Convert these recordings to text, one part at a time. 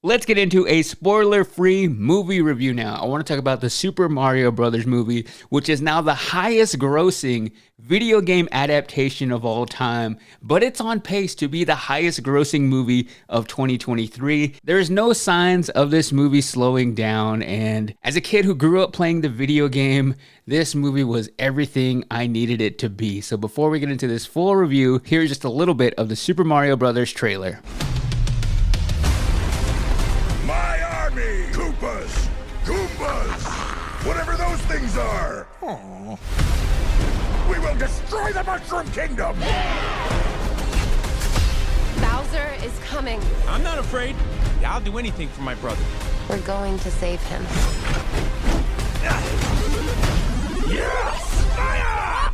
Let's get into a spoiler-free movie review now. I want to talk about the Super Mario Brothers movie, which is now the highest grossing video game adaptation of all time, but it's on pace to be the highest grossing movie of 2023. There's no signs of this movie slowing down, and as a kid who grew up playing the video game, this movie was everything I needed it to be. So before we get into this full review, here's just a little bit of the Super Mario Brothers trailer. Koopas, Goombas, whatever those things are. Aww. We will destroy the Mushroom Kingdom. Bowser is coming. I'm not afraid. I'll do anything for my brother. We're going to save him. Yes! Fire!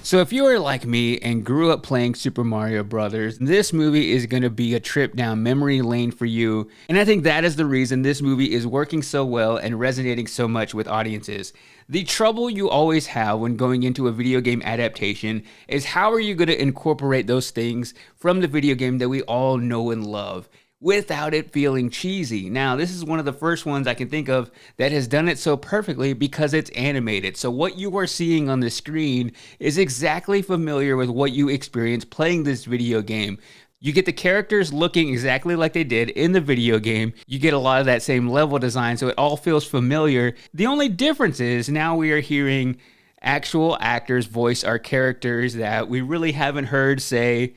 So if you are like me and grew up playing Super Mario Brothers, this movie is going to be a trip down memory lane for you. And I think that is the reason this movie is working so well and resonating so much with audiences. The trouble you always have when going into a video game adaptation is how are you going to incorporate those things from the video game that we all know and love without it feeling cheesy. Now, this is one of the first ones I can think of that has done it so perfectly because it's animated. So what you are seeing on the screen is exactly familiar with what you experienced playing this video game. You get the characters looking exactly like they did in the video game. You get a lot of that same level design, so it all feels familiar. The only difference is now we are hearing actual actors voice our characters that we really haven't heard say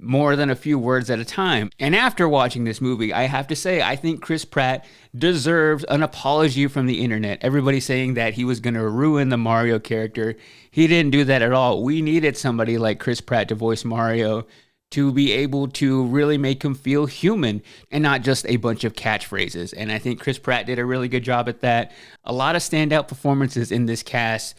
more than a few words at a time. And after watching this movie, I have to say, I think Chris Pratt deserves an apology from the internet. Everybody saying that he was going to ruin the Mario character. He didn't do that at all. We needed somebody like Chris Pratt to voice Mario to be able to really make him feel human and not just a bunch of catchphrases. And I think Chris Pratt did a really good job at that. A lot of standout performances in this cast,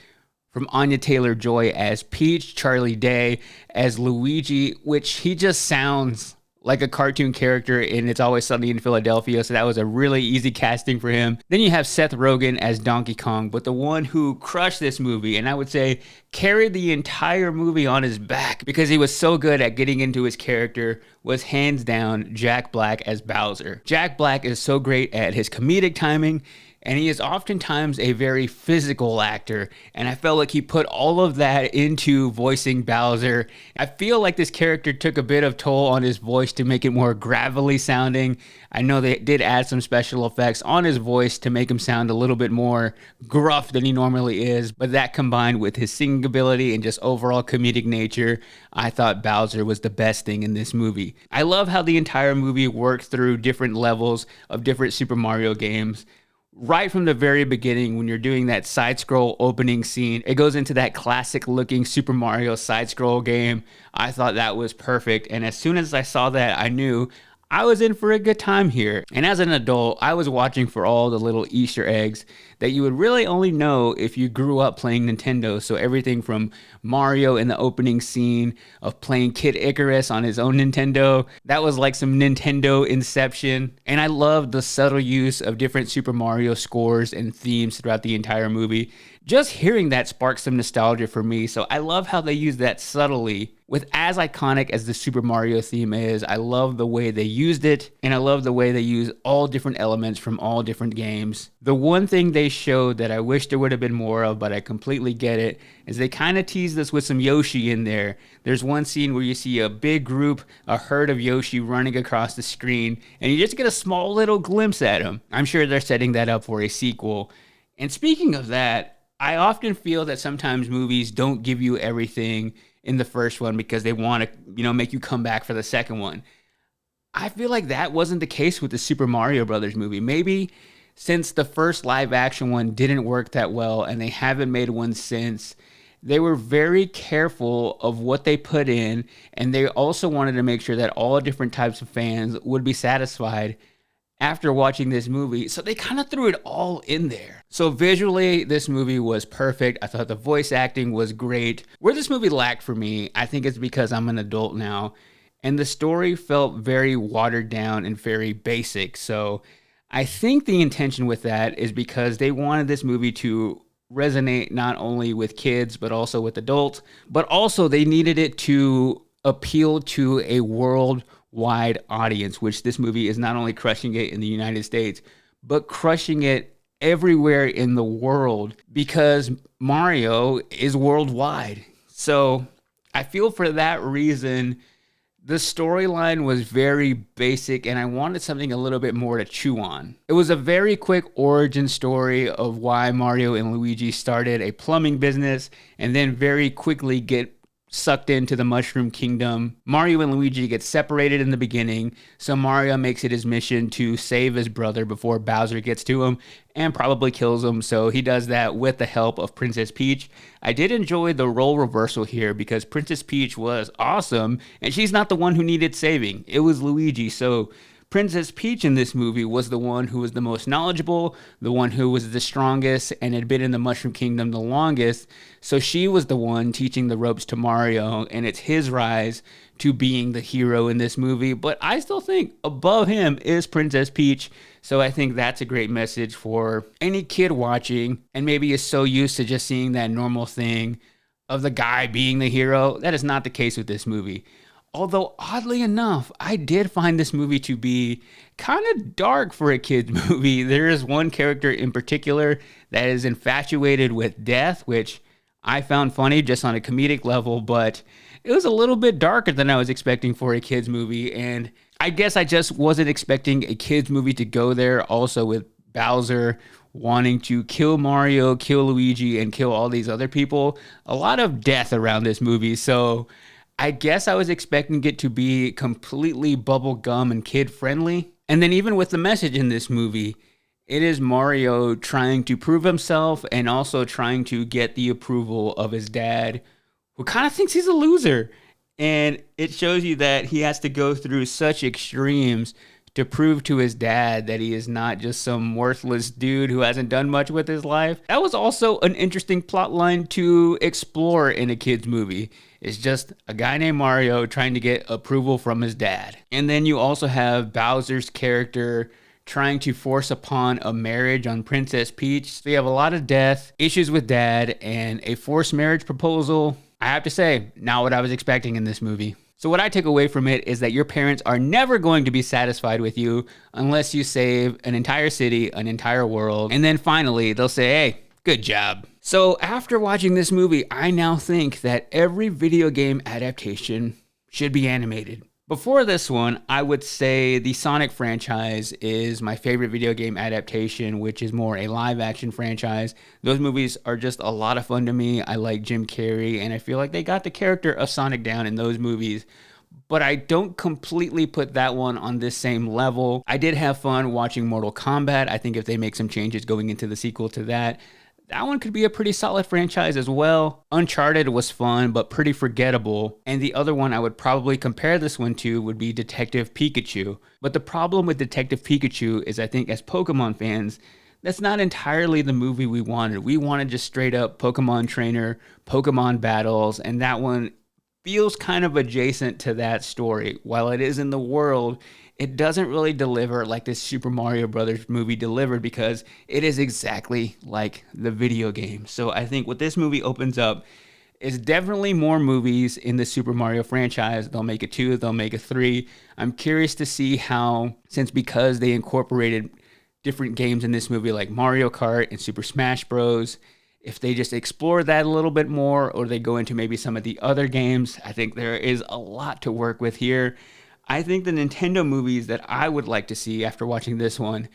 from Anya Taylor-Joy as Peach, Charlie Day as Luigi, which he just sounds like a cartoon character in It's Always Sunny in Philadelphia, so that was a really easy casting for him. Then you have Seth Rogen as Donkey Kong, but the one who crushed this movie, and I would say carried the entire movie on his back because he was so good at getting into his character, was hands down Jack Black as Bowser. Jack Black is so great at his comedic timing, and he is oftentimes a very physical actor, and I felt like he put all of that into voicing Bowser. I feel like this character took a bit of toll on his voice to make it more gravelly sounding. I know they did add some special effects on his voice to make him sound a little bit more gruff than he normally is, but that combined with his singing ability and just overall comedic nature, I thought Bowser was the best thing in this movie. I love how the entire movie works through different levels of different Super Mario games. Right from the very beginning, when you're doing that side-scroll opening scene, it goes into that classic-looking Super Mario side-scroll game. I thought that was perfect, and as soon as I saw that, I knew I was in for a good time here. And as an adult, I was watching for all the little Easter eggs that you would really only know if you grew up playing Nintendo. So everything from Mario in the opening scene of playing Kid Icarus on his own Nintendo, that was like some Nintendo inception. And I loved the subtle use of different Super Mario scores and themes throughout the entire movie. Just hearing that sparked some nostalgia for me, so I love how they use that subtly. With as iconic as the Super Mario theme is, I love the way they used it, and I love the way they use all different elements from all different games. The one thing they showed that I wish there would have been more of, but I completely get it, is they kind of teased us with some Yoshi in there. There's one scene where you see a big group, a herd of Yoshi running across the screen, and you just get a small little glimpse at them. I'm sure they're setting that up for a sequel. And speaking of that, I often feel that sometimes movies don't give you everything in the first one because they want to, make you come back for the second one. I feel like that wasn't the case with the Super Mario Brothers movie. Maybe since the first live action one didn't work that well and they haven't made one since, they were very careful of what they put in, and they also wanted to make sure that all different types of fans would be satisfied after watching this movie. So they kind of threw it all in there. So visually, this movie was perfect. I thought the voice acting was great. Where this movie lacked for me, I think it's because I'm an adult now, and the story felt very watered down and very basic. So I think the intention with that is because they wanted this movie to resonate not only with kids, but also with adults, but also they needed it to appeal to a world wide audience, which this movie is not only crushing it in the United States, but crushing it everywhere in the world because Mario is worldwide. So I feel for that reason, the storyline was very basic and I wanted something a little bit more to chew on. It was a very quick origin story of why Mario and Luigi started a plumbing business and then very quickly get sucked into the Mushroom Kingdom. Mario and Luigi get separated in the beginning, so Mario makes it his mission to save his brother before Bowser gets to him and probably kills him, so he does that with the help of Princess Peach. I did enjoy the role reversal here because Princess Peach was awesome, and she's not the one who needed saving. It was Luigi, so Princess Peach in this movie was the one who was the most knowledgeable, the one who was the strongest, and had been in the Mushroom Kingdom the longest. So she was the one teaching the ropes to Mario, and it's his rise to being the hero in this movie. But I still think above him is Princess Peach. So I think that's a great message for any kid watching and maybe is so used to just seeing that normal thing of the guy being the hero. That is not the case with this movie. Although, oddly enough, I did find this movie to be kind of dark for a kid's movie. There is one character in particular that is infatuated with death, which I found funny just on a comedic level, but it was a little bit darker than I was expecting for a kid's movie. And I guess I just wasn't expecting a kid's movie to go there, also with Bowser wanting to kill Mario, kill Luigi, and kill all these other people. A lot of death around this movie, so I guess I was expecting it to be completely bubblegum and kid-friendly. And then even with the message in this movie, it is Mario trying to prove himself and also trying to get the approval of his dad, who kind of thinks he's a loser. And it shows you that he has to go through such extremes to prove to his dad that he is not just some worthless dude who hasn't done much with his life. That was also an interesting plot line to explore in a kid's movie. It's just a guy named Mario trying to get approval from his dad. And then you also have Bowser's character trying to force upon a marriage on Princess Peach. So you have a lot of death, issues with dad, and a forced marriage proposal. I have to say, not what I was expecting in this movie. So what I take away from it is that your parents are never going to be satisfied with you unless you save an entire city, an entire world. And then finally, they'll say, hey, good job. So after watching this movie, I now think that every video game adaptation should be animated. Before this one, I would say the Sonic franchise is my favorite video game adaptation, which is more a live action franchise. Those movies are just a lot of fun to me. I like Jim Carrey, and I feel like they got the character of Sonic down in those movies. But I don't completely put that one on this same level. I did have fun watching Mortal Kombat. I think if they make some changes going into the sequel to that one could be a pretty solid franchise as well. Uncharted was fun, but pretty forgettable. And the other one I would probably compare this one to would be Detective Pikachu. But the problem with Detective Pikachu is I think as Pokemon fans, that's not entirely the movie we wanted. We wanted just straight up Pokemon trainer, Pokemon battles, and that one feels kind of adjacent to that story. While it is in the world, it doesn't really deliver like this Super Mario Brothers movie delivered because it is exactly like the video game. So I think what this movie opens up is definitely more movies in the Super Mario franchise. They'll make a 2, they'll make a 3. I'm curious to see how, because they incorporated different games in this movie like Mario Kart and Super Smash Bros., if they just explore that a little bit more or they go into maybe some of the other games. I think there is a lot to work with here. I think the Nintendo movies that I would like to see after watching this one,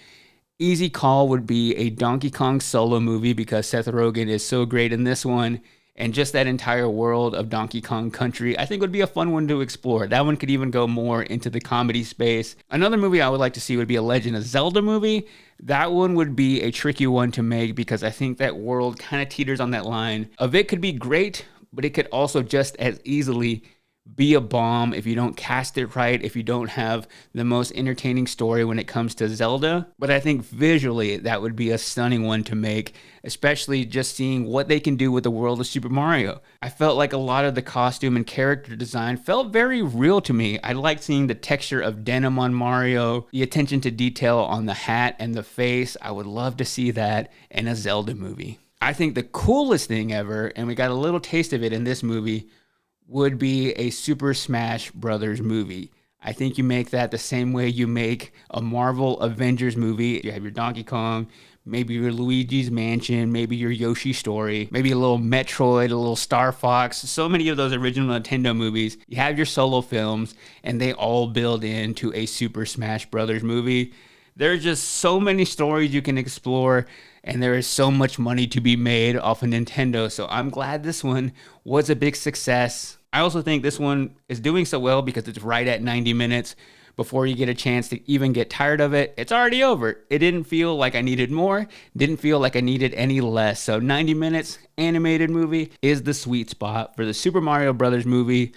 easy call would be a Donkey Kong solo movie because Seth Rogen is so great in this one. And just that entire world of Donkey Kong Country, I think would be a fun one to explore. That one could even go more into the comedy space. Another movie I would like to see would be a Legend of Zelda movie. That one would be a tricky one to make because I think that world kind of teeters on that line of it could be great, but it could also just as easily be a bomb if you don't cast it right, if you don't have the most entertaining story when it comes to Zelda. But I think visually that would be a stunning one to make, especially just seeing what they can do with the world of Super Mario. I felt like a lot of the costume and character design felt very real to me. I liked seeing the texture of denim on Mario, the attention to detail on the hat and the face. I would love to see that in a Zelda movie. I think the coolest thing ever, and we got a little taste of it in this movie, would be a Super Smash Brothers movie. I think you make that the same way you make a Marvel Avengers movie. You have your Donkey Kong, maybe your Luigi's Mansion, maybe your Yoshi Story, maybe a little Metroid, a little Star Fox. So many of those original Nintendo movies. You have your solo films, and they all build into a Super Smash Brothers movie. There's just so many stories you can explore, and there is so much money to be made off of Nintendo. So I'm glad this one was a big success. I also think this one is doing so well because it's right at 90 minutes. Before you get a chance to even get tired of it, it's already over. It didn't feel like I needed more, didn't feel like I needed any less. So 90 minutes animated movie is the sweet spot for the Super Mario Brothers movie.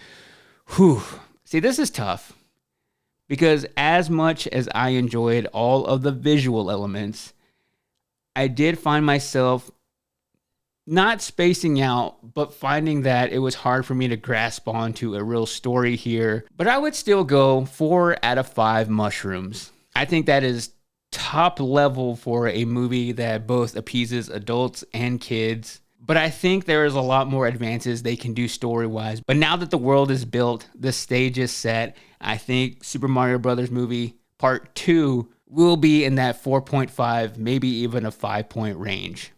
Whew. See, this is tough because as much as I enjoyed all of the visual elements, I did find myself not spacing out, but finding that it was hard for me to grasp onto a real story here. But I would still go 4 out of 5 mushrooms. I think that is top level for a movie that both appeases adults and kids. But I think there is a lot more advances they can do story-wise. But now that the world is built, the stage is set, I think Super Mario Brothers movie Part 2 will be in that 4.5, maybe even a 5-point range.